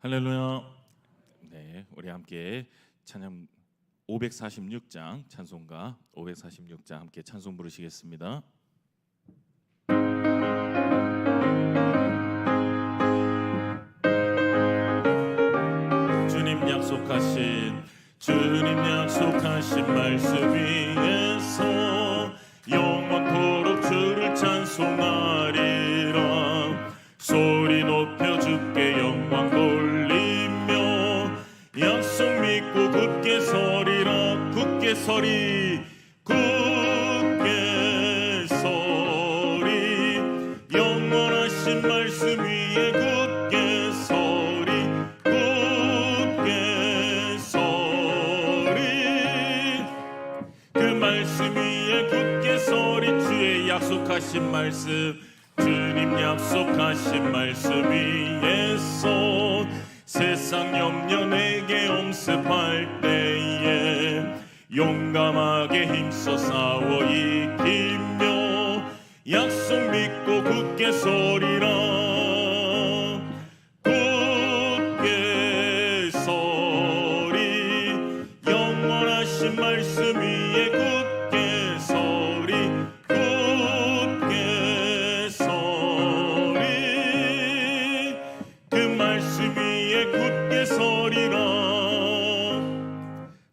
할렐루야. 네, 우리 함께 찬양 546장 찬송가 546장 함께 찬송 부르시겠습니다. 주님 약속하신 말씀 위에서 영원토록 주를 찬송하리라. 소리 높여 주께 영광 돌리며 약속 믿고 굳게 서리라. 굳게 서리 굳게 서리 영원하신 말씀 위에 굳게 서리 굳게 서리 그 말씀 위에 굳게 서리. 주의 약속하신 말씀 주님 약속하신 말씀 위에서 세상 염려 내게 엄습할 때에 용감하게 힘써 싸워 이기며 약속 믿고 굳게 서리라. 굳게 서리 영원하신 말씀 위에 굳게 서리 굳게 서리 그 말씀 위에 굳게 서리라.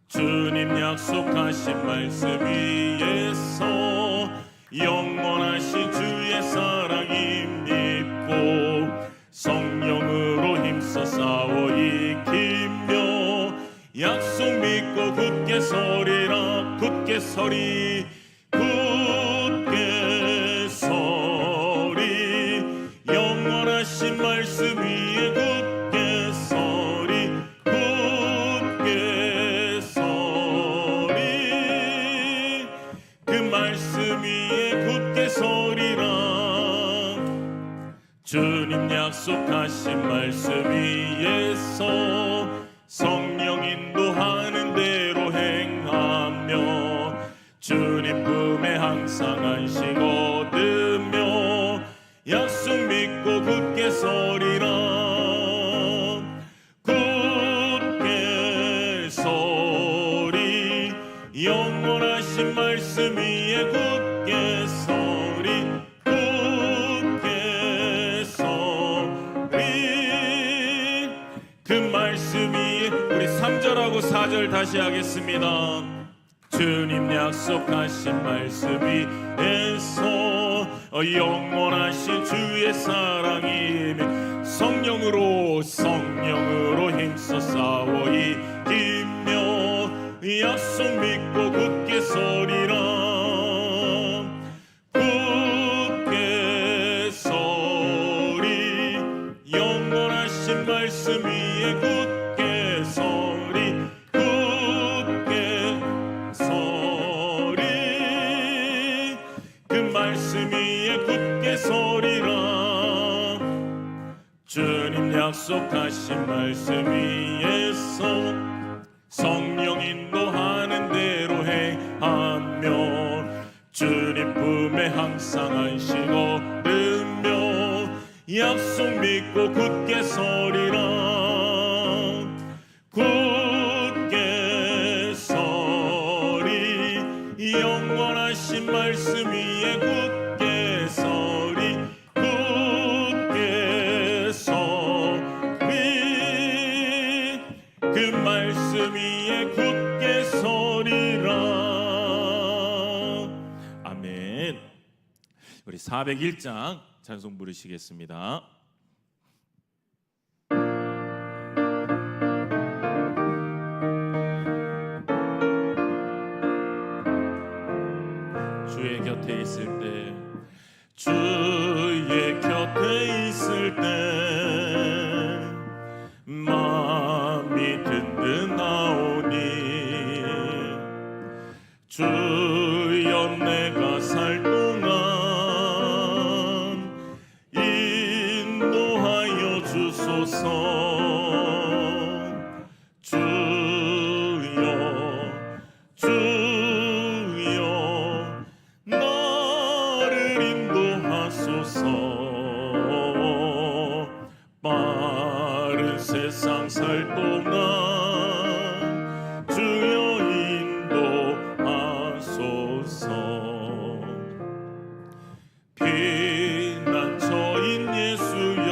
주님 약속하신 말씀 위에서 영원하신 주의 사랑 힘입고 성령으로 힘써 싸워 이기며 약속 믿고 굳게 서리라. 굳게 서리 굳게 서리 영원하신 말씀 위에 굳게 서리 굳게 서리 그 말씀 위에 굳게 서리라. 주님 약속하신 말씀 위에서 성령 인도하는 대로 행하며 주님 품에 항상 안식 얻으며 약속 믿고 굳게 서리라. 굳게 서리 영원하신 말씀 위에 굳게 서리 굳게 서리 그 말씀 위에. 우리 3절하고 4절 다시 하겠습니다. 주님 약속하신 말씀 위에서 영원하신 주의 사랑이 성령으로 힘써 싸워 이기며 약속 믿고 굳게 서리라. 굳게 서리 영원하신 말씀 위에 굳게 서리 굳게 서리 그 말씀 위에 굳게 서리라. 주님 약속하신 말씀 위에서 성령 인도하는 대로 행하며 주님 품에 항상 안식 얻으며 약속 믿고 굳게 서리라. 굳게 서리 영원하신 말씀 위에 굳게 서리 굳게 서리 그 말씀 위에 굳게 서리라. 아멘. 우리 401장 찬송 부르시겠습니다. 주의 곁에 있을 때 주의 곁에 있을 때 마음이 든든하오니 주여 내가 살 동안 인도하여 주소서. 주여 나를 인도하소서. 빠른 세상 피난처인 예수여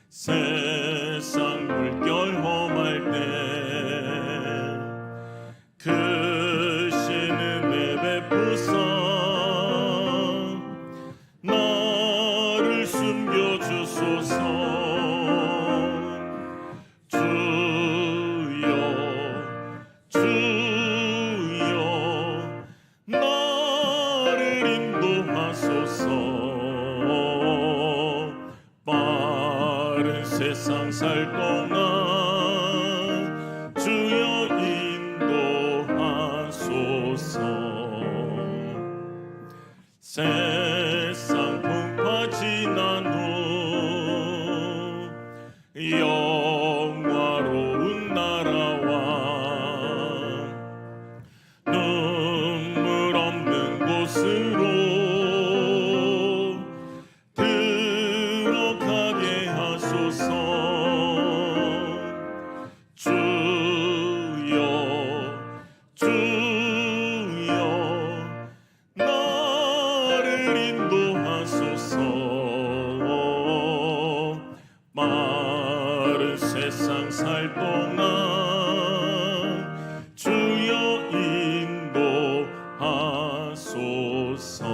세상 물결 험할 때 크신 은혜 베푸사 나를 숨겨주소서. 세상 살 동안 주여 인도하소서. 세상 풍파 지난 후 영화로운 나라와 눈물 없는 곳으로 세상 살 동안 주여 인도하소서.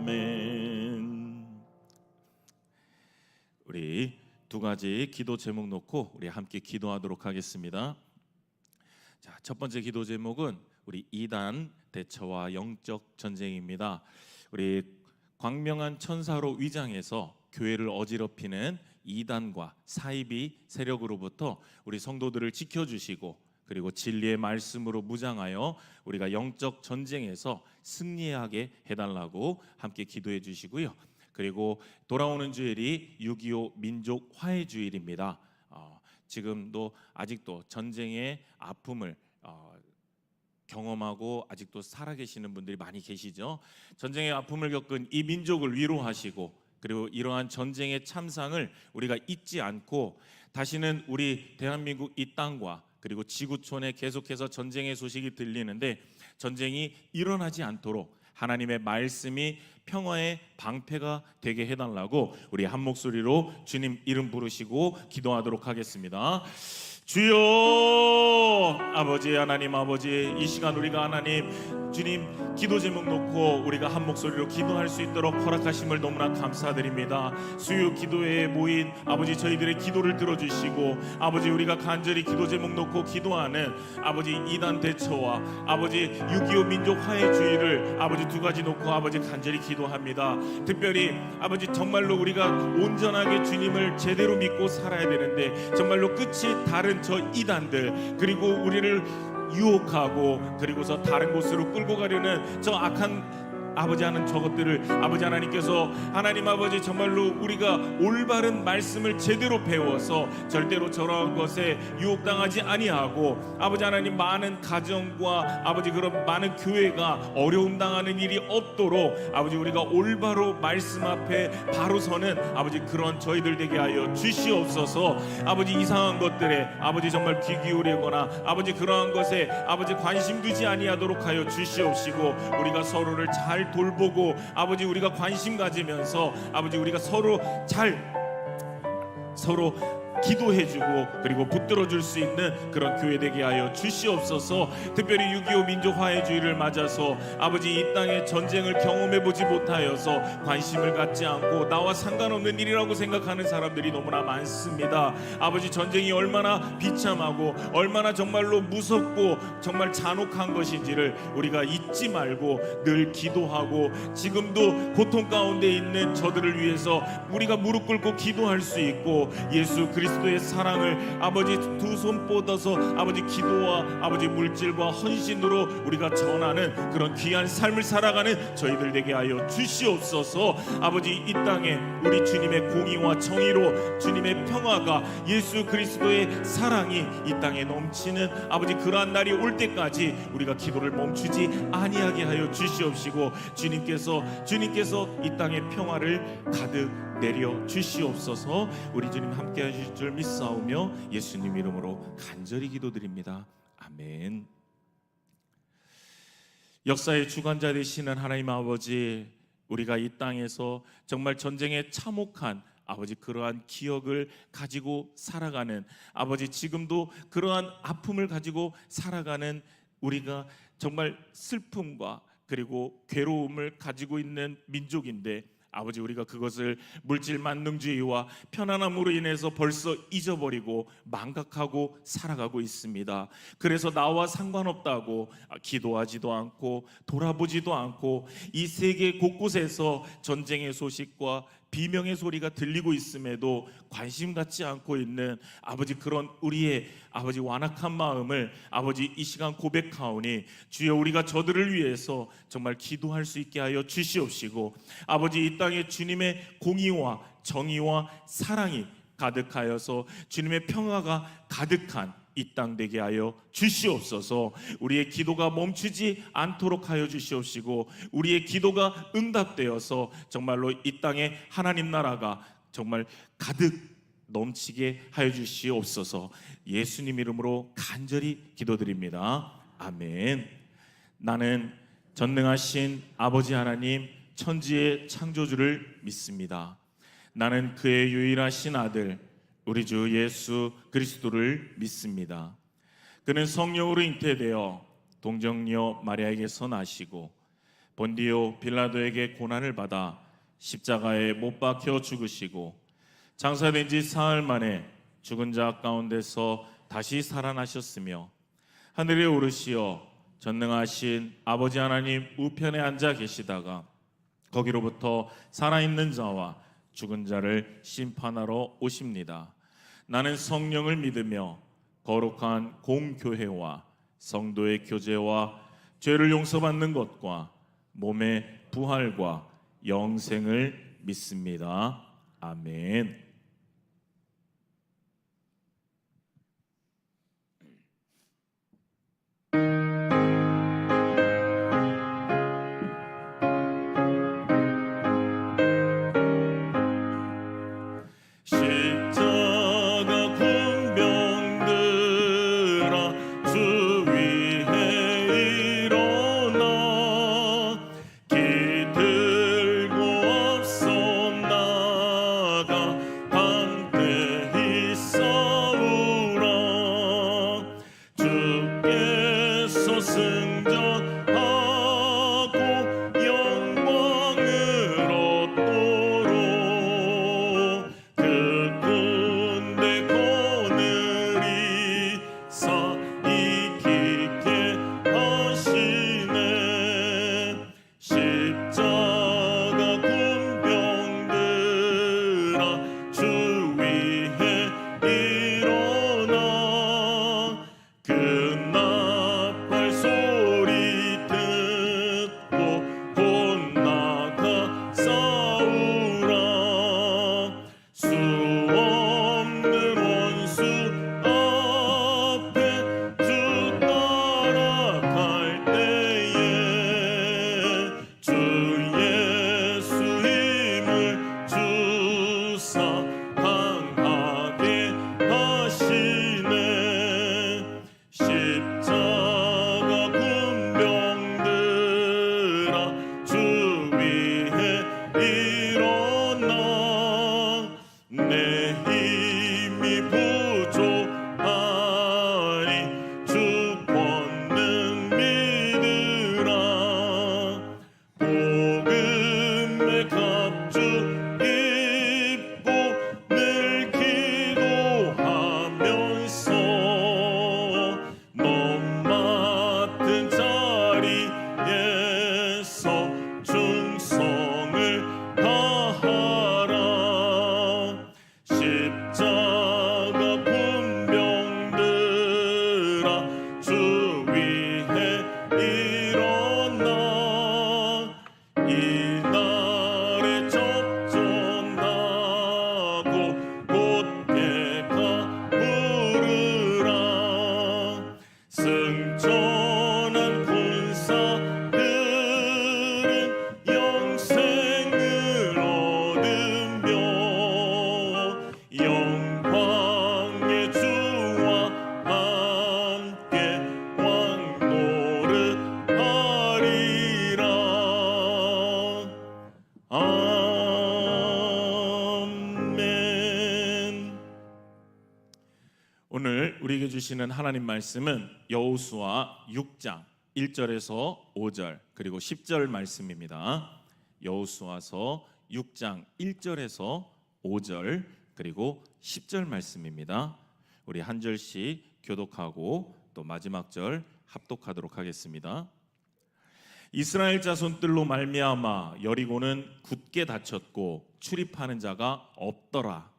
아멘. 우리 두 가지 기도 제목 놓고 우리 함께 기도하도록 하겠습니다. 자, 첫 번째 기도 제목은 우리 이단 대처와 영적 전쟁입니다. 우리 광명한 천사로 위장해서 교회를 어지럽히는 이단과 사이비 세력으로부터 우리 성도들을 지켜주시고 그리고 진리의 말씀으로 무장하여 우리가 영적 전쟁에서 승리하게 해달라고 함께 기도해 주시고요. 그리고 돌아오는 주일이 6.25 민족 화해 주일입니다. 지금도 아직도 전쟁의 아픔을 경험하고 아직도 살아계시는 분들이 많이 계시죠. 전쟁의 아픔을 겪은 이 민족을 위로하시고 그리고 이러한 전쟁의 참상을 우리가 잊지 않고 다시는 우리 대한민국 이 땅과 그리고 지구촌에 계속해서 전쟁의 소식이 들리는데 전쟁이 일어나지 않도록 하나님의 말씀이 평화의 방패가 되게 해달라고 우리 한 목소리로 주님 이름 부르시고 기도하도록 하겠습니다. 주여 아버지 하나님 아버지 이 시간 우리가 하나님 주님 기도 제목 놓고 우리가 한 목소리로 기도할 수 있도록 허락하심을 너무나 감사드립니다. 수요 기도회에 모인 아버지 저희들의 기도를 들어주시고 아버지 우리가 간절히 기도 제목 놓고 기도하는 아버지 이단 대처와 아버지 6.25 민족 화해 주의를 아버지 두 가지 놓고 아버지 간절히 기도합니다. 특별히 아버지 정말로 우리가 온전하게 주님을 제대로 믿고 살아야 되는데 정말로 끝이 다른 저 이단들 그리고 우리를 유혹하고 그리고서 다른 곳으로 끌고 가려는 저 악한 아버지 하는 저것들을 아버지 하나님께서 하나님 아버지 정말로 우리가 올바른 말씀을 제대로 배워서 절대로 저러한 것에 유혹당하지 아니하고 아버지 하나님 많은 가정과 아버지 그런 많은 교회가 어려움 당하는 일이 없도록 아버지 우리가 올바로 말씀 앞에 바로 서는 아버지 그런 저희들 되게 하여 주시옵소서. 아버지 이상한 것들에 아버지 정말 귀 기울이거나 아버지 그러한 것에 아버지 관심 두지 아니하도록 하여 주시옵시고 우리가 서로를 잘 돌보고 아버지 우리가 관심 가지면서 아버지 우리가 서로 기도해주고 그리고 붙들어줄 수 있는 그런 교회 되게 하여 주시옵소서. 특별히 6.25 민족 화해주의를 맞아서 아버지 이 땅의 전쟁을 경험해보지 못하여서 관심을 갖지 않고 나와 상관없는 일이라고 생각하는 사람들이 너무나 많습니다. 아버지 전쟁이 얼마나 비참하고 얼마나 정말로 무섭고 정말 잔혹한 것인지를 우리가 잊지 말고 늘 기도하고 지금도 고통 가운데 있는 저들을 위해서 우리가 무릎 꿇고 기도할 수 있고 예수 그리스도의 사랑을 아버지 두 손 뻗어서 아버지 기도와 아버지 물질과 헌신으로 우리가 전하는 그런 귀한 삶을 살아가는 저희들 되게 하여 주시옵소서. 아버지 이 땅에 우리 주님의 공의와 정의로 주님의 평화가 예수 그리스도의 사랑이 이 땅에 넘치는 아버지 그러한 날이 올 때까지 우리가 기도를 멈추지 아니하게 하여 주시옵시고 주님께서 이 땅에 평화를 가득 내려 주시옵소서. 우리 주님 함께 하실 줄 믿사오며 예수님 이름으로 간절히 기도드립니다. 아멘. 역사의 주관자 되시는 하나님 아버지, 우리가 이 땅에서 정말 전쟁에 참혹한 아버지 그러한 기억을 가지고 살아가는, 아버지 지금도 그러한 아픔을 가지고 살아가는 우리가 정말 슬픔과 그리고 괴로움을 가지고 있는 민족인데, 아버지 우리가 그것을 물질 만능주의와 편안함으로 인해서 벌써 잊어버리고 망각하고 살아가고 있습니다. 그래서 나와 상관없다고 기도하지도 않고 돌아보지도 않고 이 세계 곳곳에서 전쟁의 소식과 비명의 소리가 들리고 있음에도 관심 갖지 않고 있는 아버지, 그런 우리의 아버지 완악한 마음을 아버지 이 시간 고백하오니, 주여 우리가 저들을 위해서 정말 기도할 수 있게 하여 주시옵시고, 아버지 이 땅에 주님의 공의와 정의와 사랑이 가득하여서 주님의 평화가 가득한 이 땅 되게 하여 주시옵소서. 우리의 기도가 멈추지 않도록 하여 주시옵시고, 우리의 기도가 응답되어서 정말로 이 땅에 하나님 나라가 정말 가득 넘치게 하여 주시옵소서. 예수님 이름으로 간절히 기도드립니다. 아멘. 나는 전능하신 아버지 하나님, 천지의 창조주를 믿습니다. 나는 그의 유일하신 아들 우리 주 예수 그리스도를 믿습니다. 그는 성령으로 잉태되어 동정녀 마리아에게서 나시고 본디오 빌라도에게 고난을 받아 십자가에 못 박혀 죽으시고 장사된 지 사흘 만에 죽은 자 가운데서 다시 살아나셨으며 하늘에 오르시어 전능하신 아버지 하나님 우편에 앉아 계시다가 거기로부터 살아있는 자와 죽은 자를 심판하러 오십니다. 나는 성령을 믿으며 거룩한 공교회와 성도의 교제와 죄를 용서받는 것과 몸의 부활과 영생을 믿습니다. 아멘. 오늘 우리에게 주시는 하나님 말씀은 여호수아 6장 1절에서 5절 그리고 10절 말씀입니다. 여호수아서 6장 1절에서 5절 그리고 10절 말씀입니다. 우리 한 절씩 교독하고 또 마지막 절 합독하도록 하겠습니다. 이스라엘 자손들로 말미암아 여리고는 굳게 닫혔고 출입하는 자가 없더라.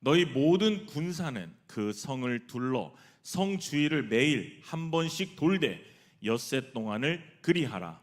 너희 모든 군사는 그 성을 둘러 성 주위를 매일 한 번씩 돌되 엿새 동안을 그리하라.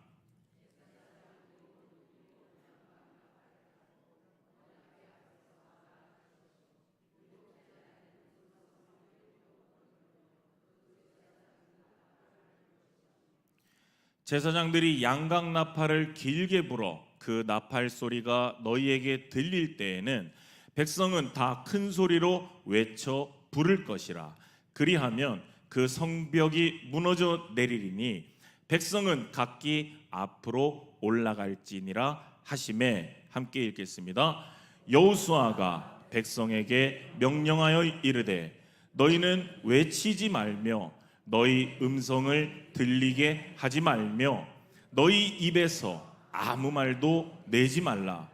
제사장들이 양각 나팔을 길게 불어 그 나팔 소리가 너희에게 들릴 때에는 백성은 다 큰 소리로 외쳐 부를 것이라. 그리하면 그 성벽이 무너져 내리리니 백성은 각기 앞으로 올라갈지니라 하시매. 함께 읽겠습니다. 여호수아가 백성에게 명령하여 이르되 너희는 외치지 말며 너희 음성을 들리게 하지 말며 너희 입에서 아무 말도 내지 말라.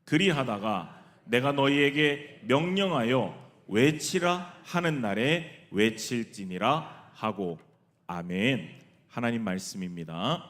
그리하다가 내가 너희에게 명령하여 외치라 하는 날에 외칠지니라 하고. 아멘. 하나님 말씀입니다.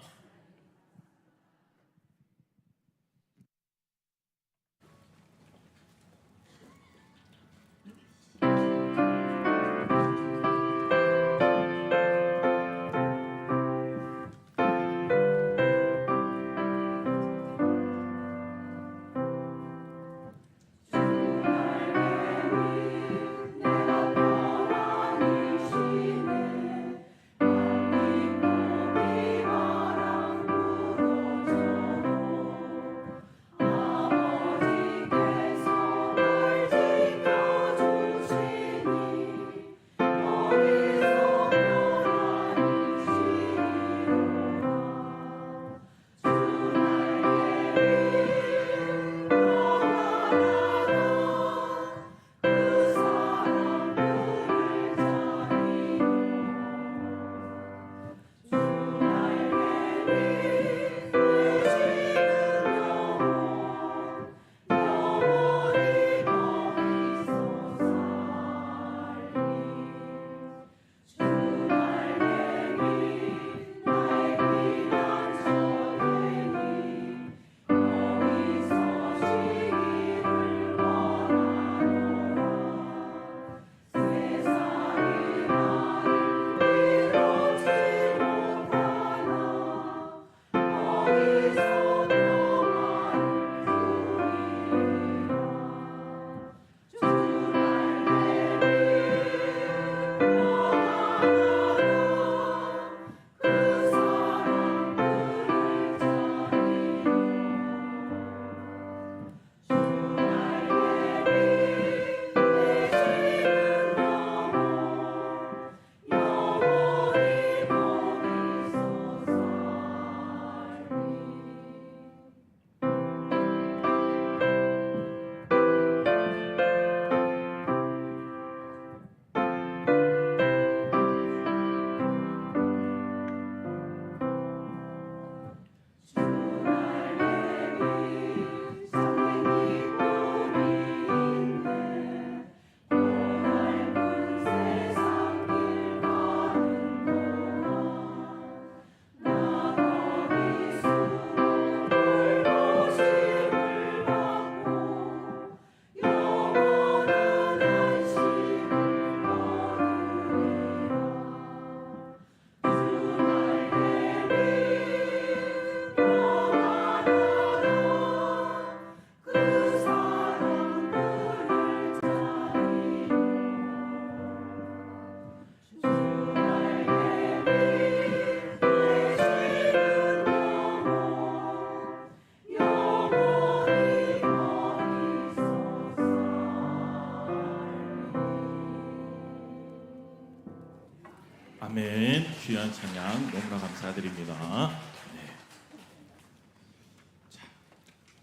아멘. 귀한 찬양 너무나 감사드립니다. 네.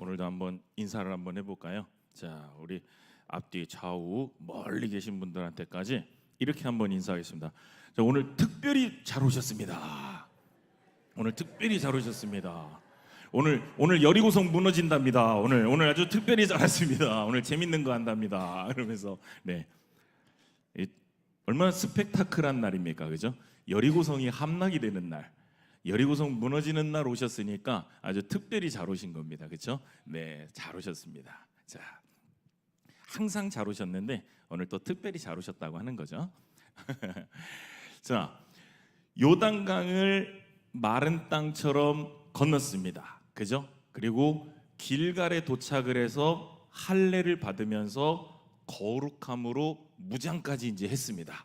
오늘도 한번 인사를 한번 해볼까요? 자, 우리 앞뒤 좌우 멀리 계신 분들한테까지 이렇게 한번 인사하겠습니다. 자, 오늘 특별히 잘 오셨습니다. 오늘 특별히 잘 오셨습니다. 오늘 여리고성 무너진답니다. 오늘 아주 특별히 잘 왔습니다. 오늘 재밌는 거 한답니다. 그러면서 네, 얼마나 스펙타클한 날입니까, 그죠? 여리고성이 함락이 되는 날, 여리고성 무너지는 날 오셨으니까 아주 특별히 잘 오신 겁니다, 그렇죠? 네, 잘 오셨습니다. 자, 항상 잘 오셨는데 오늘 또 특별히 잘 오셨다고 하는 거죠. 자, 요단강을 마른 땅처럼 건넜습니다, 그죠? 그리고 길갈에 도착을 해서 할례를 받으면서 거룩함으로 무장까지 이제 했습니다.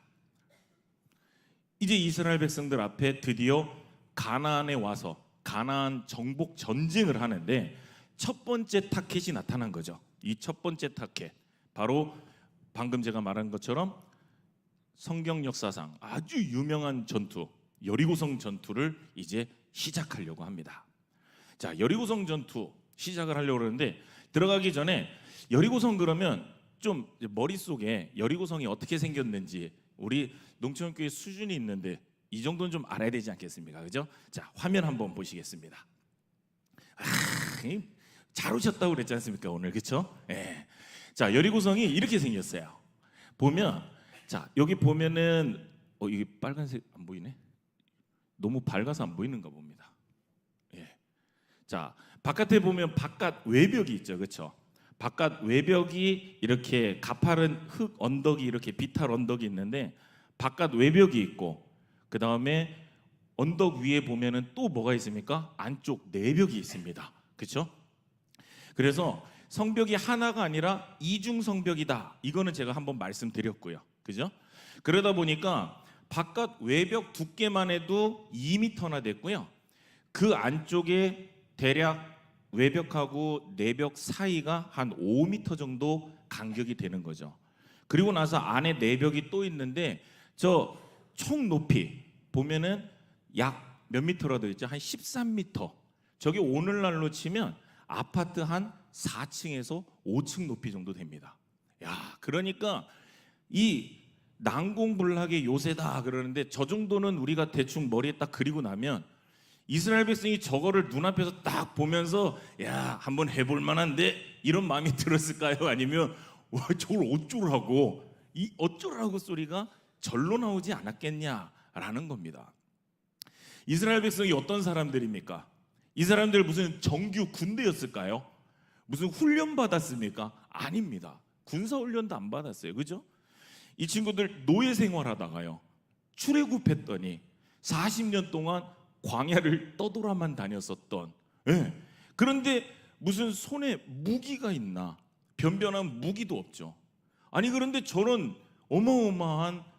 이제 이스라엘 백성들 앞에 드디어 가나안에 와서 가나안 정복 전쟁을 하는데 첫 번째 타켓이 나타난 거죠. 이 첫 번째 타켓, 바로 방금 제가 말한 것처럼 성경 역사상 아주 유명한 전투, 여리고성 전투를 이제 시작하려고 합니다. 자, 여리고성 전투 시작을 하려고 그러는데 들어가기 전에 여리고성 그러면 좀 머릿속에 여리고성이 어떻게 생겼는지 우리 농촌교회 수준이 있는데 이 정도는 좀 알아야 되지 않겠습니까? 그죠? 자, 화면 한번 보시겠습니다. 잘 오셨다고 그랬지 않습니까? 오늘, 그렇죠? 예. 자, 여리고성이 이렇게 생겼어요. 보면, 자, 여기 보면은 이게 빨간색 안 보이네? 너무 밝아서 안 보이는가 봅니다. 예. 자, 바깥에 보면 바깥 외벽이 있죠, 그렇죠? 바깥 외벽이 이렇게 가파른 흙 언덕이 이렇게 비탈 언덕이 있는데 바깥 외벽이 있고 그 다음에 언덕 위에 보면은 또 뭐가 있습니까? 안쪽 내벽이 있습니다. 그렇죠? 그래서 성벽이 하나가 아니라 이중 성벽이다. 이거는 제가 한번 말씀드렸고요. 그죠? 그러다 보니까 바깥 외벽 두께만 해도 2m나 됐고요. 그 안쪽에 대략 외벽하고 내벽 사이가 한 5m 정도 간격이 되는 거죠. 그리고 나서 안에 내벽이 또 있는데 저 총 높이 보면은 약 몇 미터라 되어 있죠? 한 13m. 저게 오늘날로 치면 아파트 한 4층에서 5층 높이 정도 됩니다. 야, 그러니까 이 난공불락의 요새다 그러는데 저 정도는 우리가 대충 머리에 딱 그리고 나면 이스라엘 백성이 저거를 눈앞에서 딱 보면서 야, 한번 해볼 만한데 이런 마음이 들었을까요? 아니면 와, 저걸 어쩌라고, 이 어쩌라고 소리가 절로 나오지 않았겠냐라는 겁니다. 이스라엘 백성이 어떤 사람들입니까? 이 사람들 무슨 정규 군대였을까요? 무슨 훈련 받았습니까? 아닙니다. 군사 훈련도 안 받았어요. 그죠? 이 친구들 노예 생활하다가요, 출애굽했더니 40년 동안 광야를 떠돌아만 다녔었던, 예. 그런데 무슨 손에 무기가 있나? 변변한 무기도 없죠. 아니 그런데 저런 어마어마한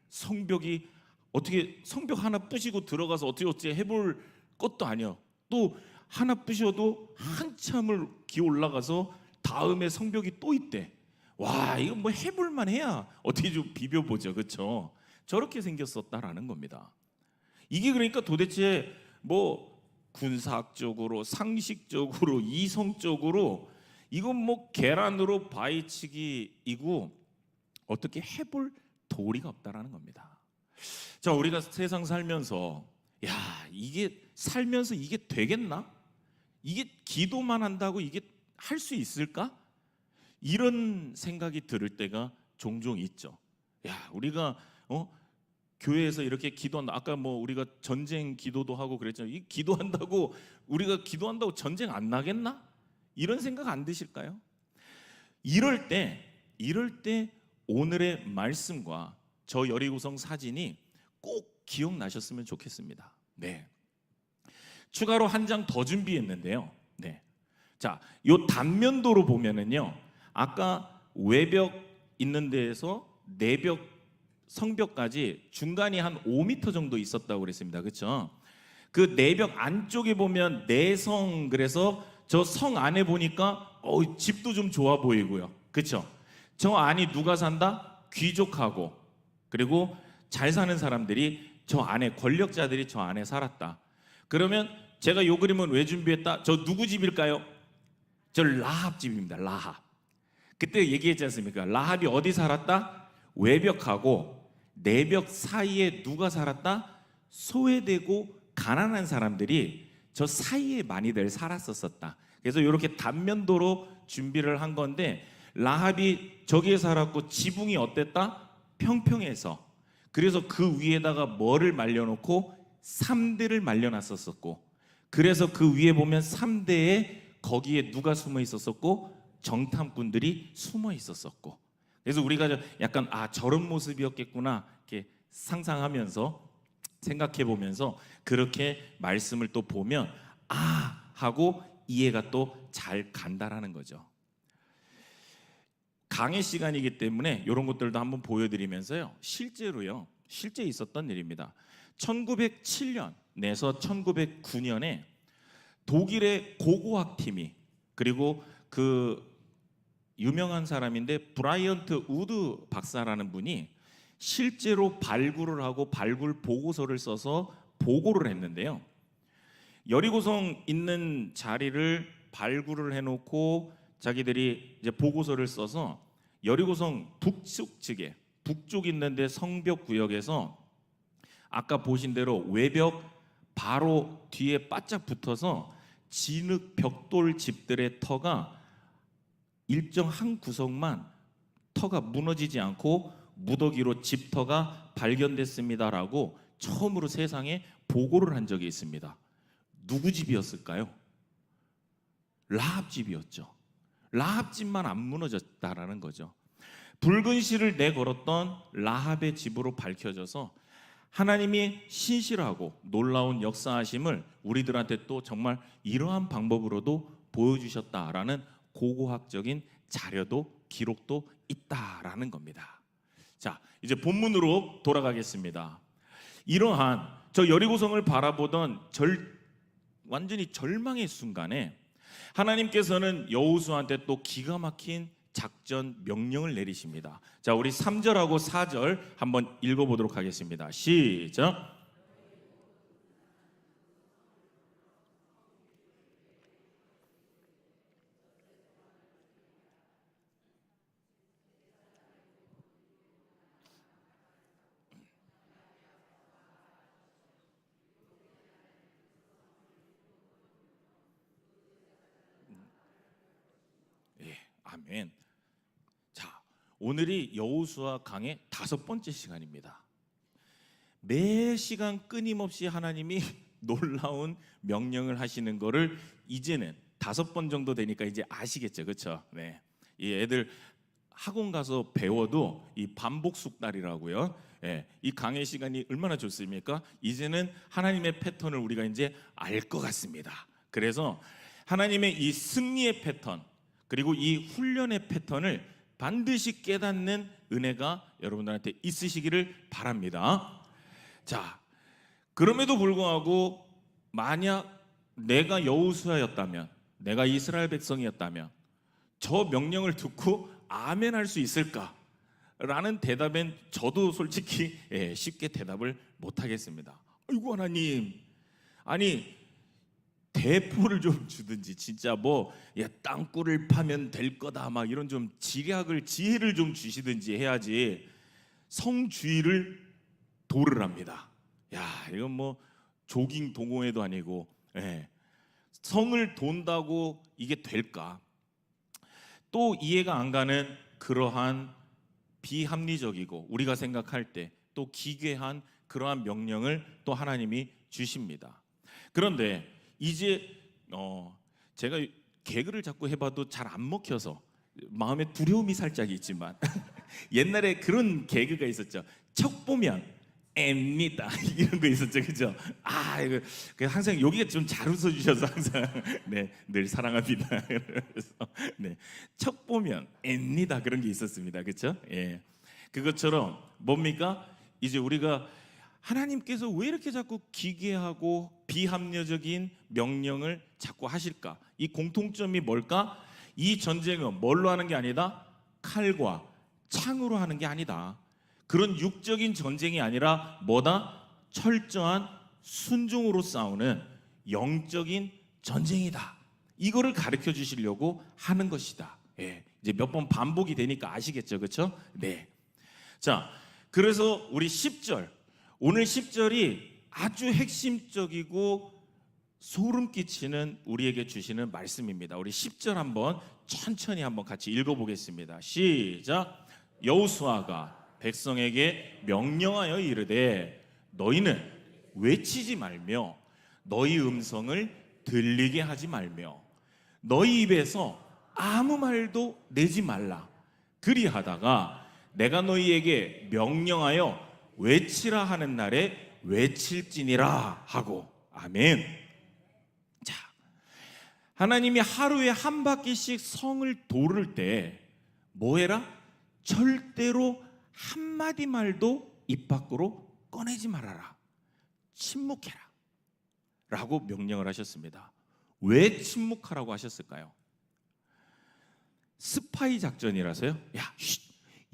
성벽이 어떻게 성벽 하나 부시고 들어가서 어떻게 해볼 것도 아니야. 또 하나 부셔도 한참을 기어 올라가서 다음에 성벽이 또 있대. 와, 이거 뭐 해볼만 해야 어떻게 좀 비벼보죠, 그렇죠? 저렇게 생겼었다라는 겁니다. 이게 그러니까 도대체 뭐 군사학적으로, 상식적으로, 이성적으로 이건 뭐 계란으로 바위치기이고 어떻게 해볼 도리가 없다라는 겁니다. 자, 우리가 세상 살면서 야, 이게 살면서 이게 되겠나? 이게 기도만 한다고 이게 할 수 있을까? 이런 생각이 들을 때가 종종 있죠. 야, 우리가 교회에서 이렇게 기도한다. 아까 뭐 우리가 전쟁 기도도 하고 그랬잖아요. 이 기도한다고 우리가 기도한다고 전쟁 안 나겠나? 이런 생각 안 드실까요? 이럴 때 오늘의 말씀과 저 여리고성 사진이 꼭 기억나셨으면 좋겠습니다. 네. 추가로 한 장 더 준비했는데요. 네. 자, 요 단면도로 보면은요, 아까 외벽 있는 데에서 내벽 성벽까지 중간이 한 5m 정도 있었다고 그랬습니다. 그렇죠? 그 내벽 안쪽에 보면 내성, 그래서 저 성 안에 보니까 집도 좀 좋아 보이고요. 그렇죠? 저 안이 누가 산다? 귀족하고 그리고 잘 사는 사람들이 저 안에, 권력자들이 저 안에 살았다. 그러면 제가 요 그림은 왜 준비했다? 저 누구 집일까요? 저 라합 집입니다. 라합. 그때 얘기했지 않습니까? 라합이 어디 살았다? 외벽하고 내벽 사이에 누가 살았다? 소외되고 가난한 사람들이 저 사이에 많이들 살았었다. 그래서 이렇게 단면도로 준비를 한 건데, 라합이 저기에 살았고 지붕이 어땠다? 평평해서. 그래서 그 위에다가 뭐를 말려놓고? 3대를 말려놨었고, 그래서 그 위에 보면 3대에 거기에 누가 숨어 있었었고? 정탐꾼들이 숨어 있었었고. 그래서 우리가 약간 저런 모습이었겠구나 이렇게 상상하면서 생각해 보면서 그렇게 말씀을 또 보면 하고 이해가 또 잘 간다라는 거죠. 강의 시간이기 때문에 이런 것들도 한번 보여드리면서요, 실제 있었던 일입니다. 1907년 내서 1909년에 독일의 고고학 팀이, 그리고 그 유명한 사람인데 브라이언트 우드 박사라는 분이 실제로 발굴을 하고 발굴 보고서를 써서 보고를 했는데요, 여리고성 있는 자리를 발굴을 해놓고 자기들이 이제 보고서를 써서 여리고성 북쪽 측에, 북쪽 있는데 성벽 구역에서 아까 보신 대로 외벽 바로 뒤에 바짝 붙어서 진흙 벽돌 집들의 터가 일정 한 구석만 터가 무너지지 않고 무더기로 집터가 발견됐습니다라고 처음으로 세상에 보고를 한 적이 있습니다. 누구 집이었을까요? 라합 집이었죠. 라합 집만 안 무너졌다라는 거죠. 붉은 실을 내걸었던 라합의 집으로 밝혀져서 하나님이 신실하고 놀라운 역사하심을 우리들한테 또 정말 이러한 방법으로도 보여주셨다라는 고고학적인 자료도 기록도 있다라는 겁니다. 자, 이제 본문으로 돌아가겠습니다. 이러한 저 여리고성을 바라보던 완전히 절망의 순간에 하나님께서는 여호수아한테 또 기가 막힌 작전 명령을 내리십니다. 자, 우리 3절하고 4절 한번 읽어보도록 하겠습니다. 시작. 아멘. 자, 오늘이 여호수아 강의 5번째 시간입니다. 매 시간 끊임없이 하나님이 놀라운 명령을 하시는 거를 이제는 5번 정도 되니까 이제 아시겠죠, 그렇죠? 네, 이 애들 학원 가서 배워도 이 반복 숙달이라고요. 예, 이 강의 시간이 얼마나 좋습니까? 이제는 하나님의 패턴을 우리가 이제 알 것 같습니다. 그래서 하나님의 이 승리의 패턴, 그리고 이 훈련의 패턴을 반드시 깨닫는 은혜가 여러분들한테 있으시기를 바랍니다. 자, 그럼에도 불구하고 만약 내가 여호수아였다면, 내가 이스라엘 백성이었다면 저 명령을 듣고 아멘 할 수 있을까? 라는 대답엔 저도 솔직히 쉽게 대답을 못하겠습니다. 아이고 하나님, 아니 대포를 좀 주든지 진짜 땅굴을 파면 될 거다 막 이런 좀 지혜를 좀 주시든지 해야지 성주의를 도를 합니다. 야, 이건 조깅 동호회도 아니고 성을 돈다고 이게 될까? 또 이해가 안 가는 그러한 비합리적이고 우리가 생각할 때 또 기괴한 그러한 명령을 또 하나님이 주십니다. 그런데 이제 제가 개그를 자꾸 해봐도 잘 안 먹혀서 마음에 두려움이 살짝 있지만 옛날에 그런 개그가 있었죠. 척 보면 앱니다 이런 거 있었죠, 그죠? 이거 항상 여기가 좀 잘 웃어주셔서 항상 늘 사랑합니다. 그래서 척 보면 앱니다 그런 게 있었습니다, 그렇죠? 예, 그것처럼 뭡니까? 이제 우리가 하나님께서 왜 이렇게 자꾸 기괴하고 비합리적인 명령을 자꾸 하실까? 이 공통점이 뭘까? 이 전쟁은 뭘로 하는 게 아니다? 칼과 창으로 하는 게 아니다. 그런 육적인 전쟁이 아니라 뭐다? 철저한 순종으로 싸우는 영적인 전쟁이다. 이거를 가르쳐 주시려고 하는 것이다. 예, 이제 몇 번 반복이 되니까 아시겠죠, 그렇죠? 네. 자, 그래서 우리 10절, 오늘 10절이 아주 핵심적이고 소름 끼치는 우리에게 주시는 말씀입니다. 우리 10절 한번 천천히 한번 같이 읽어보겠습니다. 시작. 여호수아가 백성에게 명령하여 이르되 너희는 외치지 말며 너희 음성을 들리게 하지 말며 너희 입에서 아무 말도 내지 말라. 그리하다가 내가 너희에게 명령하여 외치라 하는 날에 외칠지니라 하고. 아멘. 자, 하나님이 하루에 한 바퀴씩 성을 돌을 때 뭐 해라? 절대로 한마디 말도 입 밖으로 꺼내지 말아라. 침묵해라 라고 명령을 하셨습니다. 왜 침묵하라고 하셨을까요? 스파이 작전이라서요. 야, 쉿,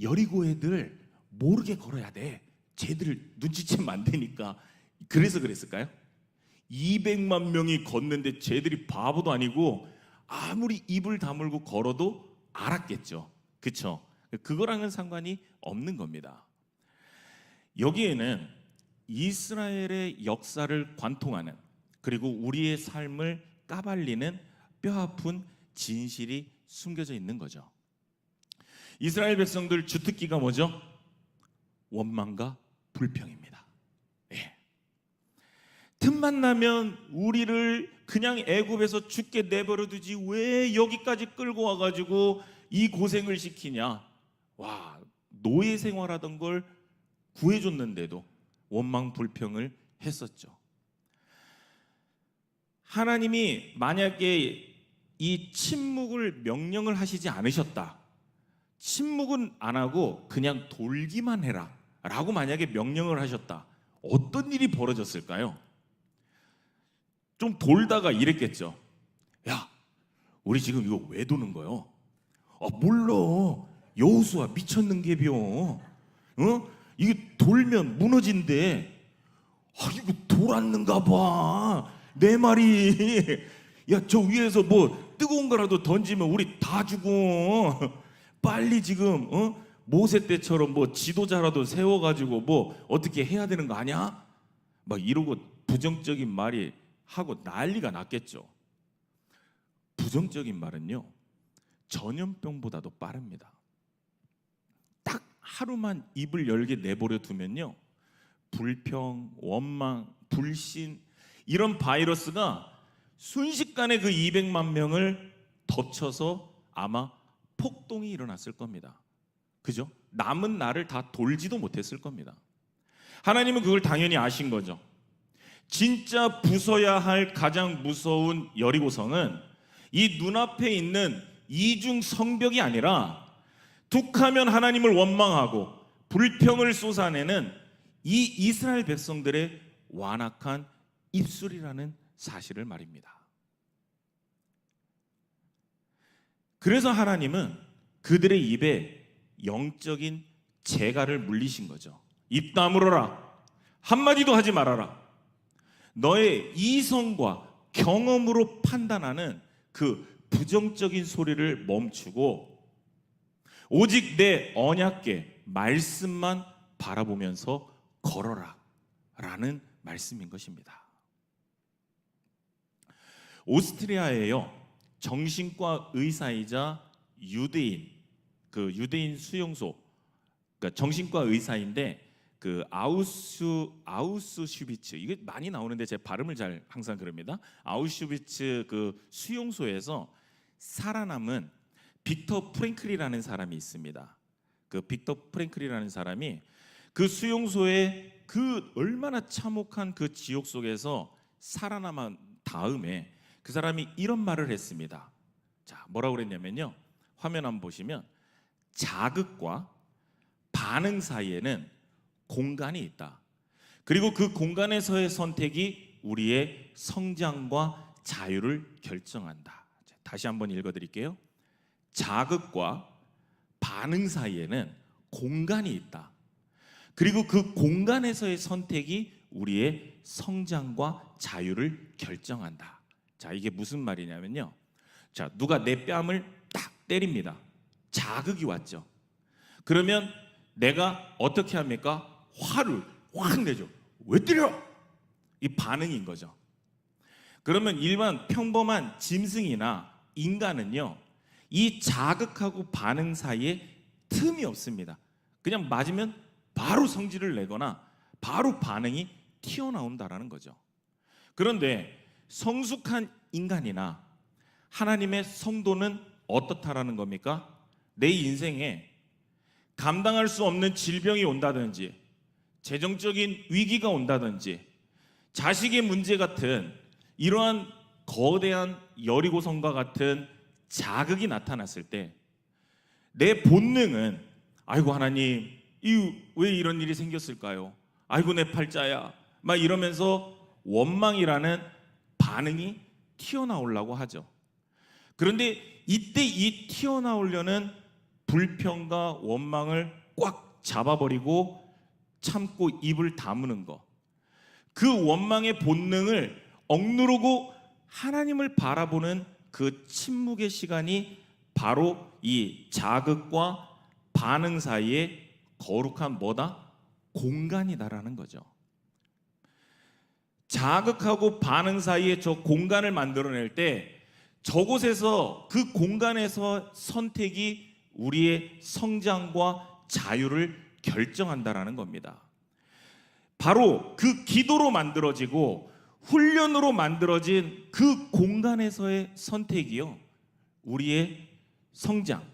여리고 애들 모르게 걸어야 돼. 쟤들 눈치채면 안 되니까. 그래서 그랬을까요? 200만 명이 걷는데 쟤들이 바보도 아니고 아무리 입을 다물고 걸어도 알았겠죠. 그렇죠? 그거랑은 상관이 없는 겁니다. 여기에는 이스라엘의 역사를 관통하는, 그리고 우리의 삶을 까발리는 뼈아픈 진실이 숨겨져 있는 거죠. 이스라엘 백성들 주특기가 뭐죠? 원망과 불평입니다. 예. 틈만 나면 우리를 그냥 애굽에서 죽게 내버려 두지 왜 여기까지 끌고 와가지고 이 고생을 시키냐. 와, 노예 생활하던 걸 구해줬는데도 원망 불평을 했었죠. 하나님이 만약에 이 침묵을 명령을 하시지 않으셨다, 침묵은 안 하고 그냥 돌기만 해라 라고 만약에 명령을 하셨다, 어떤 일이 벌어졌을까요? 좀 돌다가 이랬겠죠. 야, 우리 지금 이거 왜 도는 거요? 몰라. 여호수아 미쳤는 게벼. 이게 돌면 무너진대. 이거 돌았는가 봐. 내 말이. 야, 저 위에서 뭐 뜨거운 거라도 던지면 우리 다 죽어. 빨리 지금 모세 때처럼 뭐 지도자라도 세워가지고 뭐 어떻게 해야 되는 거 아니야? 막 이러고 부정적인 말이 하고 난리가 났겠죠. 부정적인 말은요, 전염병보다도 빠릅니다. 딱 하루만 입을 열게 내버려 두면요, 불평, 원망, 불신, 이런 바이러스가 순식간에 그 200만 명을 덮쳐서 아마 폭동이 일어났을 겁니다. 그죠? 남은 날을 다 돌지도 못했을 겁니다. 하나님은 그걸 당연히 아신 거죠. 진짜 부숴야 할 가장 무서운 여리고성은 이 눈앞에 있는 이중 성벽이 아니라 툭하면 하나님을 원망하고 불평을 쏟아내는 이 이스라엘 백성들의 완악한 입술이라는 사실을 말입니다. 그래서 하나님은 그들의 입에 영적인 재갈을 물리신 거죠. 입 다물어라. 한마디도 하지 말아라. 너의 이성과 경험으로 판단하는 그 부정적인 소리를 멈추고 오직 내 언약궤 말씀만 바라보면서 걸어라 라는 말씀인 것입니다. 오스트리아에요, 정신과 의사이자 유대인, 그 유대인 수용소, 그러니까 정신과 의사인데 그 아우슈비츠, 이게 많이 나오는데 제 발음을 잘 항상 그럽니다. 아우슈비츠 그 수용소에서 살아남은 빅터 프랭클이라는 사람이 있습니다. 그 빅터 프랭클이라는 사람이 그 수용소에 그 얼마나 참혹한 그 지옥 속에서 살아남은 다음에 그 사람이 이런 말을 했습니다. 자, 뭐라고 그랬냐면요, 화면 한번 보시면 자극과 반응 사이에는 공간이 있다. 그리고 그 공간에서의 선택이 우리의 성장과 자유를 결정한다. 다시 한번 읽어드릴게요. 자극과 반응 사이에는 공간이 있다. 그리고 그 공간에서의 선택이 우리의 성장과 자유를 결정한다. 자, 이게 무슨 말이냐면요, 자, 누가 내 뺨을 딱 때립니다. 자극이 왔죠. 그러면 내가 어떻게 합니까? 화를 확 내죠. 왜 때려? 이 반응인 거죠. 그러면 일반 평범한 짐승이나 인간은요, 이 자극하고 반응 사이에 틈이 없습니다. 그냥 맞으면 바로 성질을 내거나 바로 반응이 튀어나온다라는 거죠. 그런데 성숙한 인간이나 하나님의 성도는 어떻다라는 겁니까? 내 인생에 감당할 수 없는 질병이 온다든지, 재정적인 위기가 온다든지, 자식의 문제 같은 이러한 거대한 여리고성과 같은 자극이 나타났을 때 내 본능은 아이고 하나님, 왜 이런 일이 생겼을까요? 아이고 내 팔자야, 막 이러면서 원망이라는 반응이 튀어나오려고 하죠. 그런데 이때 이 튀어나오려는 불평과 원망을 꽉 잡아버리고 참고 입을 다무는 거, 그 원망의 본능을 억누르고 하나님을 바라보는 그 침묵의 시간이 바로 이 자극과 반응 사이에 거룩한 뭐다? 공간이다라는 거죠. 자극하고 반응 사이에 저 공간을 만들어낼 때 저곳에서, 그 공간에서 선택이 우리의 성장과 자유를 결정한다라는 겁니다. 바로 그 기도로 만들어지고 훈련으로 만들어진 그 공간에서의 선택이요, 우리의 성장,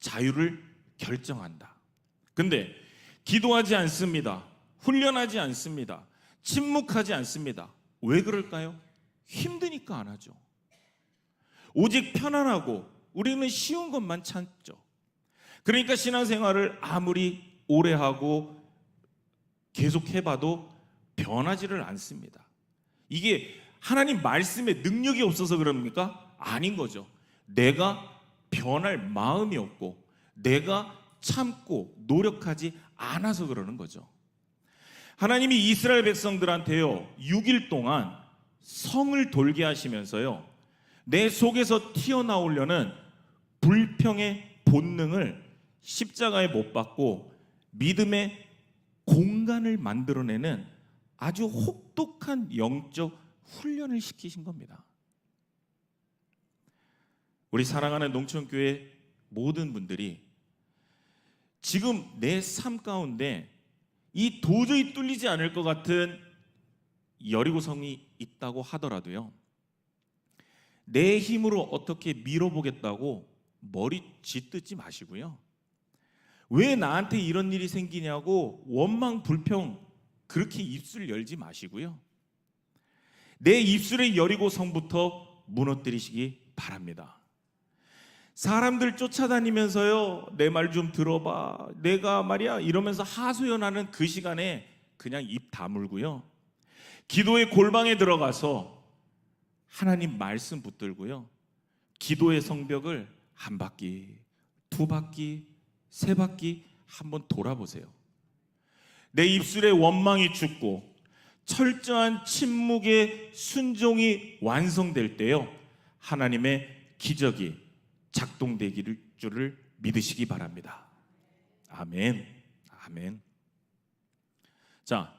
자유를 결정한다. 근데 기도하지 않습니다. 훈련하지 않습니다. 침묵하지 않습니다. 왜 그럴까요? 힘드니까 안 하죠. 오직 편안하고 우리는 쉬운 것만 찾죠. 그러니까 신앙생활을 아무리 오래 하고 계속 해봐도 변하지를 않습니다. 이게 하나님 말씀에 능력이 없어서 그럽니까? 아닌 거죠. 내가 변할 마음이 없고 내가 참고 노력하지 않아서 그러는 거죠. 하나님이 이스라엘 백성들한테요, 6일 동안 성을 돌게 하시면서요, 내 속에서 튀어나오려는 불평의 본능을 십자가에 못 박고 믿음의 공간을 만들어내는 아주 혹독한 영적 훈련을 시키신 겁니다. 우리 사랑하는 농촌교회 모든 분들이 지금 내 삶 가운데 이 도저히 뚫리지 않을 것 같은 여리고성이 있다고 하더라도요, 내 힘으로 어떻게 밀어보겠다고 머리 쥐뜯지 마시고요, 왜 나한테 이런 일이 생기냐고 원망 불평 그렇게 입술 열지 마시고요, 내 입술의 여리고성부터 무너뜨리시기 바랍니다. 사람들 쫓아다니면서요, 내 말 좀 들어봐, 내가 말이야 이러면서 하소연하는 그 시간에 그냥 입 다물고요, 기도의 골방에 들어가서 하나님 말씀 붙들고요, 기도의 성벽을 한 바퀴, 두 바퀴, 세 바퀴 한번 돌아보세요. 내 입술의 원망이 죽고 철저한 침묵의 순종이 완성될 때요, 하나님의 기적이 작동되기를 줄을 믿으시기 바랍니다. 아멘. 아멘. 자,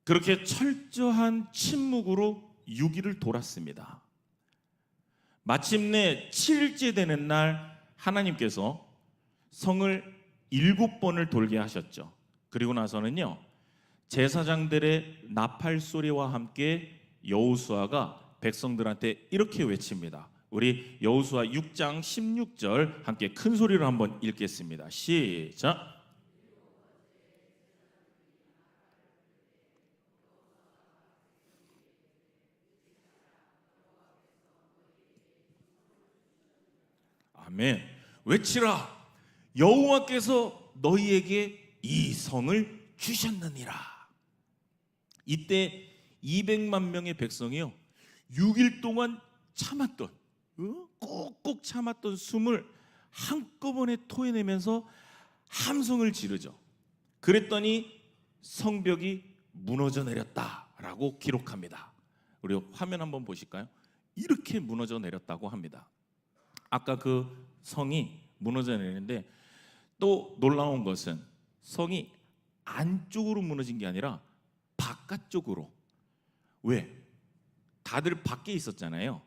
그렇게 철저한 침묵으로 6일을 돌았습니다. 마침내 7일째 되는 날 하나님께서 성을 7번을 돌게 하셨죠. 그리고 나서는요, 제사장들의 나팔 소리와 함께 여호수아가 백성들한테 이렇게 외칩니다. 우리 여호수아 6장 16절 함께 큰 소리로 한번 읽겠습니다. 시작. 아멘. 외치라. 여호와께서 너희에게 이 성을 주셨느니라. 이때 200만 명의 백성이요, 6일 동안 참았던, 꾹꾹 참았던 숨을 한꺼번에 토해내면서 함성을 지르죠. 그랬더니 성벽이 무너져 내렸다라고 기록합니다. 우리 화면 한번 보실까요? 이렇게 무너져 내렸다고 합니다. 아까 그 성이 무너져 내리는데 또 놀라운 것은 성이 안쪽으로 무너진 게 아니라 바깥쪽으로. 왜? 다들 밖에 있었잖아요.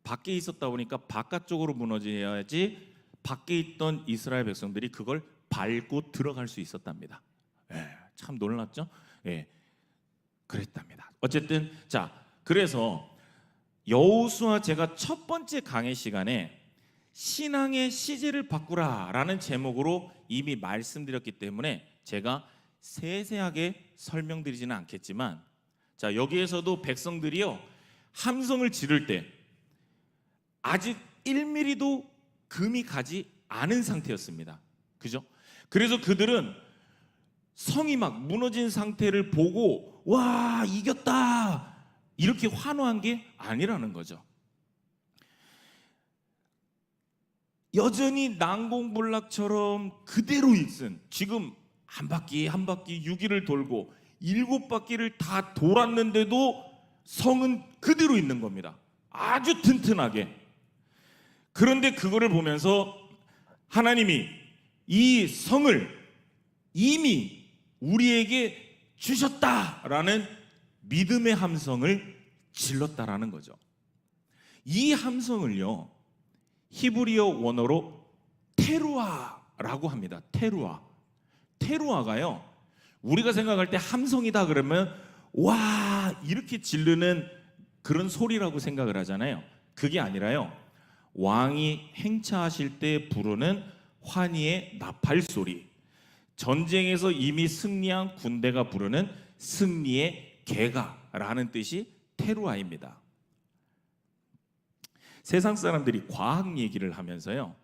밖에 있었다 보니까 바깥쪽으로 무너져야지 밖에 있던 이스라엘 백성들이 그걸 밟고 들어갈 수 있었답니다. 참 놀랐죠? 그랬답니다. 어쨌든 자, 그래서 여호수아 제가 첫 번째 강의 시간에 신앙의 시제를 바꾸라라는 제목으로 이미 말씀드렸기 때문에 제가 세세하게 설명드리지는 않겠지만, 자, 여기에서도 백성들이요 함성을 지를 때 아직 1mm도 금이 가지 않은 상태였습니다. 그죠? 그래서 그들은 성이 막 무너진 상태를 보고 와, 이겼다 이렇게 환호한 게 아니라는 거죠. 여전히 난공불락처럼 그대로 있은, 지금 한 바퀴 6일을 돌고 7바퀴를 다 돌았는데도 성은 그대로 있는 겁니다. 아주 튼튼하게. 그런데 그거를 보면서 하나님이 이 성을 이미 우리에게 주셨다라는 믿음의 함성을 질렀다라는 거죠. 이 함성을요 히브리어 원어로 테루아라고 합니다. 테루아가요 우리가 생각할 때 함성이다 그러면 와 이렇게 지르는 그런 소리라고 생각을 하잖아요. 그게 아니라요, 왕이 행차하실 때 부르는 환희의 나팔 소리, 전쟁에서 이미 승리한 군대가 부르는 승리의 개가라는 뜻이 테루아입니다. 세상 사람들이 과학 얘기를 하면서요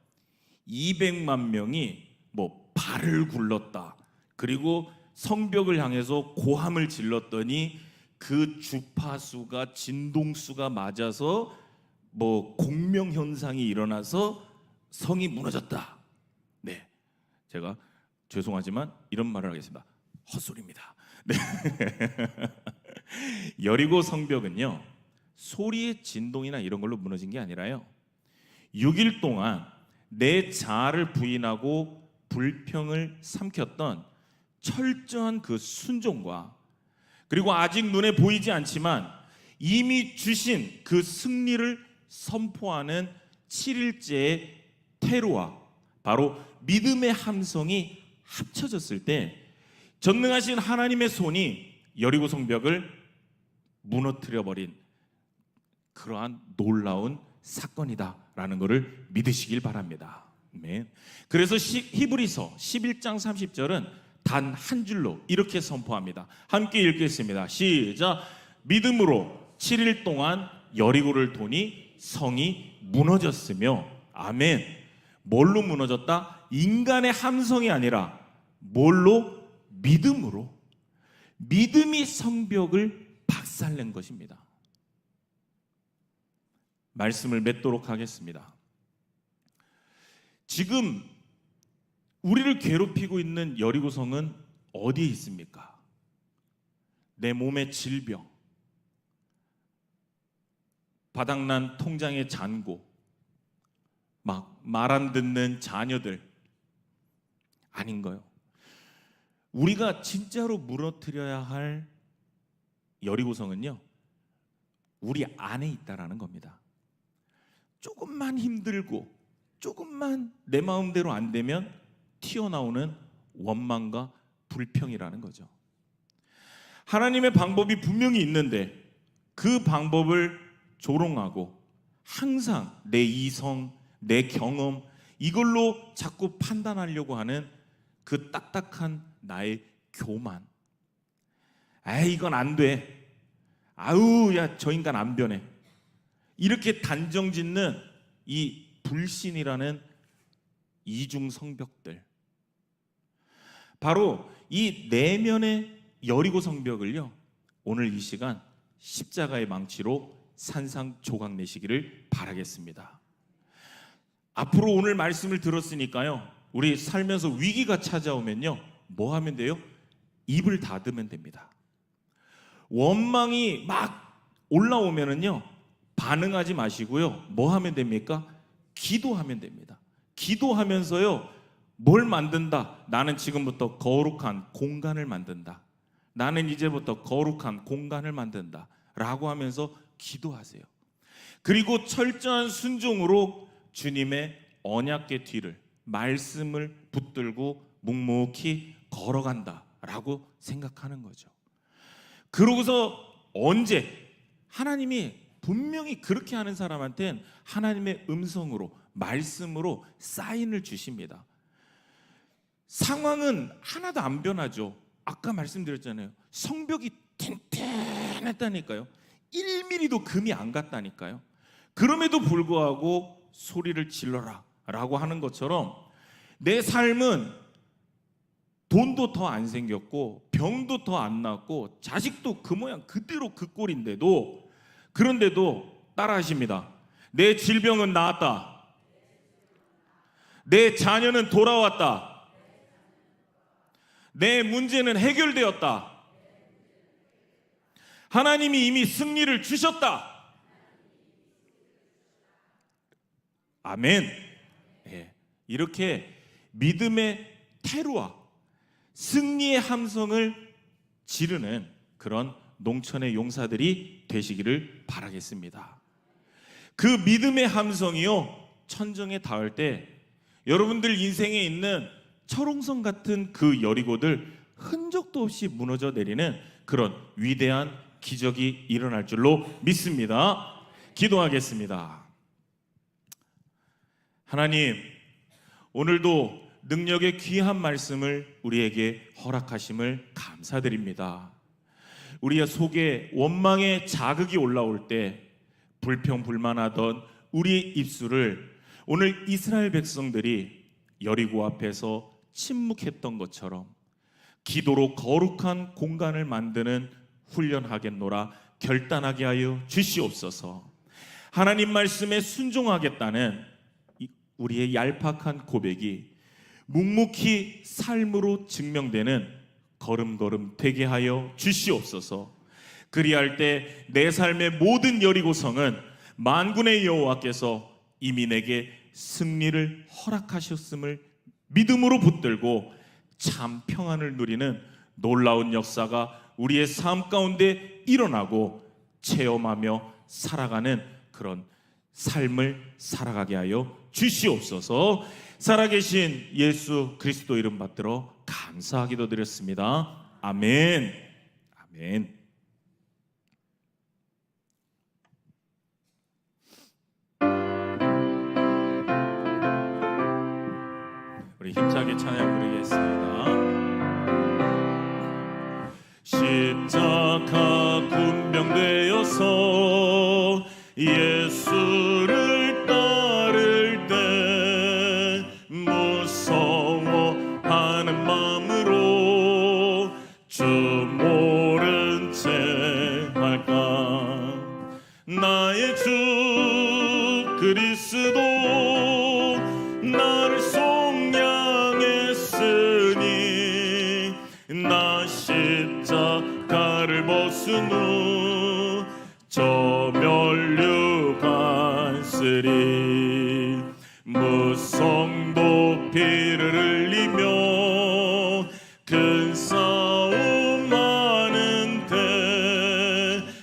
200만 명이 뭐 발을 굴렀다, 그리고 성벽을 향해서 고함을 질렀더니 그 주파수가 진동수가 맞아서 뭐 공명 현상이 일어나서 성이 무너졌다. 네, 제가 죄송하지만 이런 말을 하겠습니다. 헛소리입니다. 네. 여리고 성벽은요 소리의 진동이나 이런 걸로 무너진 게 아니라요 6일 동안 내 자아를 부인하고 불평을 삼켰던 철저한 그 순종과, 그리고 아직 눈에 보이지 않지만 이미 주신 그 승리를 선포하는 7일째의 테루아, 바로 믿음의 함성이 합쳐졌을 때 전능하신 하나님의 손이 여리고 성벽을 무너뜨려 버린 그러한 놀라운 사건이다라는 것을 믿으시길 바랍니다. 아멘. 그래서 히브리서 11장 30절은 단 한 줄로 이렇게 선포합니다. 함께 읽겠습니다. 시작. 믿음으로 7일 동안 여리고를 도니 성이 무너졌으며. 아멘. 뭘로 무너졌다? 인간의 함성이 아니라 뭘로? 믿음으로. 믿음이 성벽을 박살낸 것입니다. 말씀을 맺도록 하겠습니다. 지금 우리를 괴롭히고 있는 여리고성은 어디에 있습니까? 내 몸의 질병, 바닥난 통장의 잔고, 막 말 안 듣는 자녀들 아닌가요? 우리가 진짜로 무너뜨려야 할 여리고성은요 우리 안에 있다라는 겁니다. 조금만 힘들고 조금만 내 마음대로 안 되면 튀어나오는 원망과 불평이라는 거죠. 하나님의 방법이 분명히 있는데 그 방법을 조롱하고 항상 내 이성, 내 경험 이걸로 자꾸 판단하려고 하는 그 딱딱한 나의 교만. 에이 이건 안 돼. 아우 야 저 인간 안 변해. 이렇게 단정짓는 이 불신이라는 이중 성벽들, 바로 이 내면의 여리고 성벽을요 오늘 이 시간 십자가의 망치로 산상조각 내시기를 바라겠습니다. 앞으로 오늘 말씀을 들었으니까요 우리 살면서 위기가 찾아오면요 뭐 하면 돼요? 입을 닫으면 됩니다. 원망이 막 올라오면은요 반응하지 마시고요. 뭐 하면 됩니까? 기도하면 됩니다. 기도하면서요, 뭘 만든다? 나는 지금부터 거룩한 공간을 만든다. 나는 이제부터 거룩한 공간을 만든다 라고 하면서 기도하세요. 그리고 철저한 순종으로 주님의 언약궤 뒤를, 말씀을 붙들고 묵묵히 걸어간다 라고 생각하는 거죠. 그러고서 언제 하나님이 분명히 그렇게 하는 사람한테는 하나님의 음성으로, 말씀으로 사인을 주십니다. 상황은 하나도 안 변하죠. 아까 말씀드렸잖아요. 성벽이 튼튼했다니까요. 1mm도 금이 안 갔다니까요. 그럼에도 불구하고 소리를 질러라 라고 하는 것처럼 내 삶은 돈도 더 안 생겼고 병도 더 안 났고 자식도 그 모양 그대로 그 꼴인데도, 그런데도 따라 하십니다. 내 질병은 나았다. 내 자녀는 돌아왔다. 내 문제는 해결되었다. 하나님이 이미 승리를 주셨다. 아멘. 네. 이렇게 믿음의 테루와 승리의 함성을 지르는 그런 농촌의 용사들이 되시기를 바라겠습니다. 그 믿음의 함성이요, 천정에 닿을 때 여러분들 인생에 있는 철옹성 같은 그 여리고들 흔적도 없이 무너져 내리는 그런 위대한 기적이 일어날 줄로 믿습니다. 기도하겠습니다. 하나님, 오늘도 능력의 귀한 말씀을 우리에게 허락하심을 감사드립니다. 우리의 속에 원망의 자극이 올라올 때 불평불만하던 우리의 입술을 오늘 이스라엘 백성들이 여리고 앞에서 침묵했던 것처럼 기도로 거룩한 공간을 만드는 훈련하겠노라 결단하게 하여 주시옵소서. 하나님 말씀에 순종하겠다는 우리의 얄팍한 고백이 묵묵히 삶으로 증명되는 걸음걸음 되게 하여 주시옵소서. 그리할 때 내 삶의 모든 여리고성은 만군의 여호와께서 이미 내게 승리를 허락하셨음을 믿음으로 붙들고 참 평안을 누리는 놀라운 역사가 우리의 삶 가운데 일어나고 체험하며 살아가는 그런 삶을 살아가게 하여 주시옵소서. 살아계신 예수 그리스도 이름 받들어 감사하기도 드렸습니다. 아멘. 아멘. 우리 힘차게 찬양 부르겠습니다. 십자가 군병되어서 예수를 따를 때 무서워하는 마음으로 주 모른 채 할까. 나의 주 그리스도 나를 속량했으니 나 십자가를 벗은 후 저 멸류관 쓰리 무성도 피를 흘리며 큰 싸움 하는데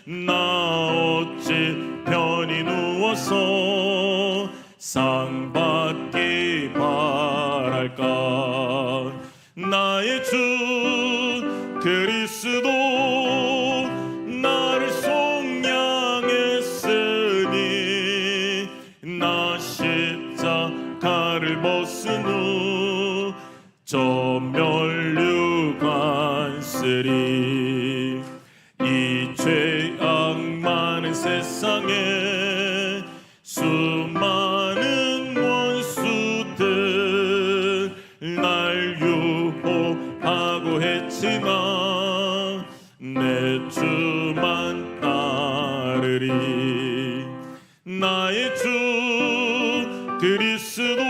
나 어찌 편히 누워서 상 받기 바랄까. 나의 주 그리스도 나를 속량했으니 나 십자가를 벗은 후 저 멸류관 쓰리. 이 죄악 많은 세상에 수많은 원수들 날 유혹하고 했지만 내 주만 따르리. 나의 주 그리스도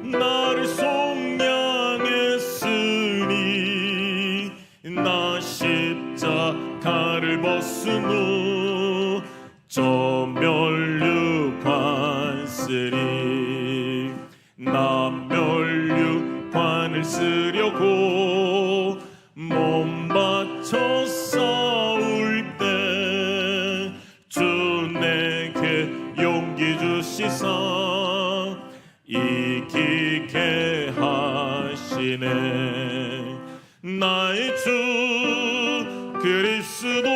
나를 속량했으니 나 십자가를 벗은 후 저 면류관 쓰리. 나 면류관을 쓰려고 몸 바쳐 싸울 때 주 내게 용기 주시사 이기게 하시네. 나의 주 그리스도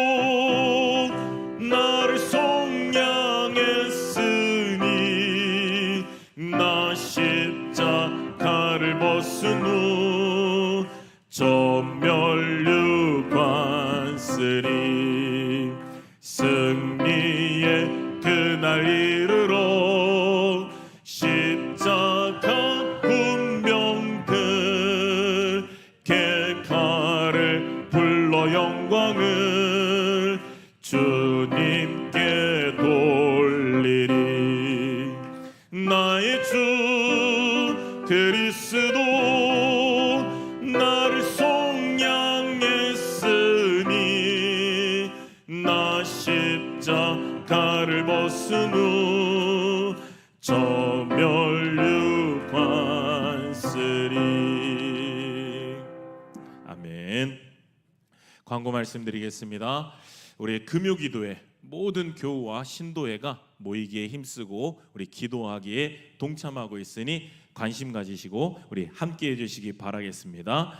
나를 속량했으니 나 십자가를 벗은 후 저 면류관 쓰리. 승리의 그날 이르러 십자가 군병들 객가를 불러 영광을 주님께 돌리리. 나의 주 그리스도 나를 속량했으니 나 십자가를 벗은 후 저 면류관 쓰리. 아멘. 광고 말씀드리겠습니다. 우리 금요기도회 모든 교우와 신도회가 모이기에 힘쓰고 우리 기도하기에 동참하고 있으니 관심 가지시고 우리 함께 해주시기 바라겠습니다.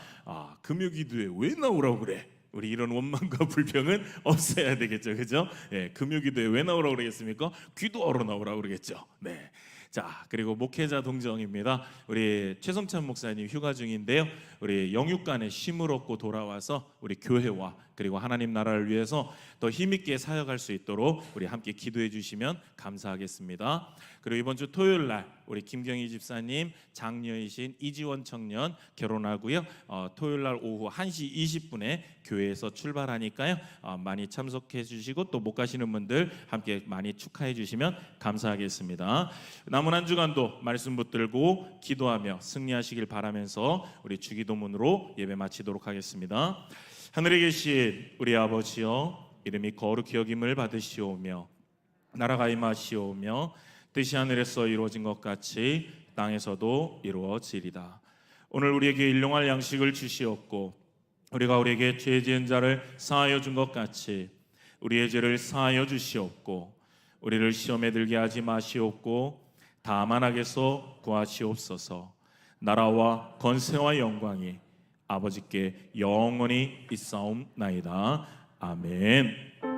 금요기도회 왜 나오라고 그래? 우리 이런 원망과 불평은 없어야 되겠죠, 그죠? 예, 금요기도회 왜 나오라고 그러겠습니까? 기도하러 나오라고 그러겠죠. 네. 자, 그리고 목회자 동정입니다. 우리 최성찬 목사님 휴가 중인데요. 우리 영육간에 쉼을 얻고 돌아와서 우리 교회와 그리고 하나님 나라를 위해서 더 힘있게 사역할 수 있도록 우리 함께 기도해 주시면 감사하겠습니다. 그리고 이번 주 토요일 날 우리 김경희 집사님 장녀이신 이지원 청년 결혼하고요. 토요일 날 오후 1시 20분에 교회에서 출발하니까요. 많이 참석해 주시고 또 못 가시는 분들 함께 많이 축하해 주시면 감사하겠습니다. 남은 한 주간도 말씀 붙들고 기도하며 승리하시길 바라면서 우리 주기도문으로 예배 마치도록 하겠습니다. 하늘에 계신 우리 아버지여, 이름이 거룩히 여김을 받으시오며 나라가 임하시오며 뜻이 하늘에서 이루어진 것 같이 땅에서도 이루어지리다. 오늘 우리에게 일용할 양식을 주시옵고 우리가 우리에게 죄 지은 자를 사하여 준 것 같이 우리의 죄를 사하여 주시옵고 우리를 시험에 들게 하지 마시옵고 다만 악에서 구하시옵소서. 나라와 권세와 영광이 아버지께 영원히 있사옵나이다. 아멘.